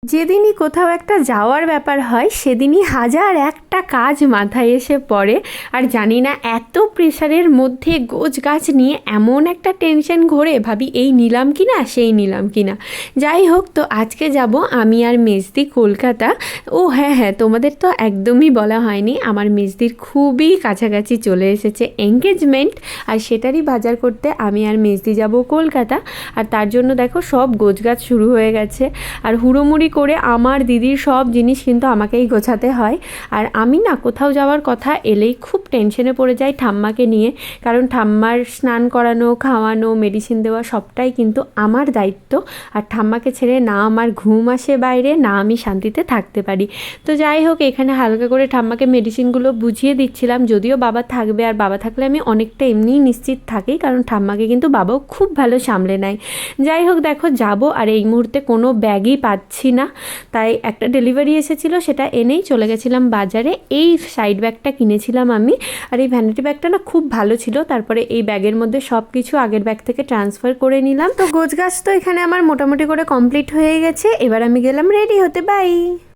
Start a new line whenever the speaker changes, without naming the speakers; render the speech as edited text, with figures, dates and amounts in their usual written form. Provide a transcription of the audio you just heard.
যেদিনই কোথাও একটা যাওয়ার ব্যাপার হয় সেদিনই হাজার একটা কাজ মাথায় এসে পড়ে। আর জানি না এত প্রেশারের মধ্যে গোছগাছ নিয়ে এমন একটা টেনশন ঘোরে, ভাবি এই নিলাম কি না সেই নিলাম কি না। যাই হোক, তো আজকে যাব আমি আর মেজদি কলকাতা। ও হ্যাঁ হ্যাঁ, তোমাদের তো একদমই বলা হয়নি, আমার মেজদির খুবই কাছাকাছি চলে এসেছে এঙ্গেজমেন্ট, আর সেটারই বাজার করতে আমি আর মেজদি যাব কলকাতা। আর তার জন্য দেখো সব গোছগাছ শুরু হয়ে গেছে। আর হুড়োমুড়ি করে আমার দিদির সব জিনিস কিন্তু আমাকেই গোছাতে হয়। আর আমি না কোথাও যাওয়ার কথা এলেই খুব টেনশনে পড়ে যাই ঠাম্মাকে নিয়ে, কারণ ঠাম্মার স্নান করানো, খাওয়ানো, মেডিসিন দেওয়া সবটাই কিন্তু আমার দায়িত্ব। আর ঠাম্মাকে ছেড়ে না আমার ঘুম আসে বাইরে, না আমি শান্তিতে থাকতে পারি। তো যাই হোক, এখানে হালকা করে ঠাম্মাকে মেডিসিনগুলো বুঝিয়ে দিচ্ছিলাম, যদিও বাবা থাকবে, আর বাবা থাকলে আমি অনেকটা এমনিই নিশ্চিত থাকি, কারণ ঠাম্মাকে কিন্তু বাবাও খুব ভালো সামলে নেয়। যাই হোক দেখো যাব, আর এই মুহূর্তে কোনো ব্যাগই পাচ্ছি না, তাই একটা ডেলিভারি এসেছিল সেটা এনেই চলে গেছিলাম বাজারে। এই সাইড ব্যাগটা কিনেছিলাম আমি, আর এই ভ্যানিটি ব্যাগটা না খুব ভালো ছিল। তারপরে এই ব্যাগের মধ্যে সব কিছু আগের ব্যাগ থেকে ট্রান্সফার করে নিলাম। তো গোছগাছ তো এখানে আমার মোটামুটি করে কমপ্লিট হয়ে গেছে, এবার আমি গেলাম রেডি হতে। বাই।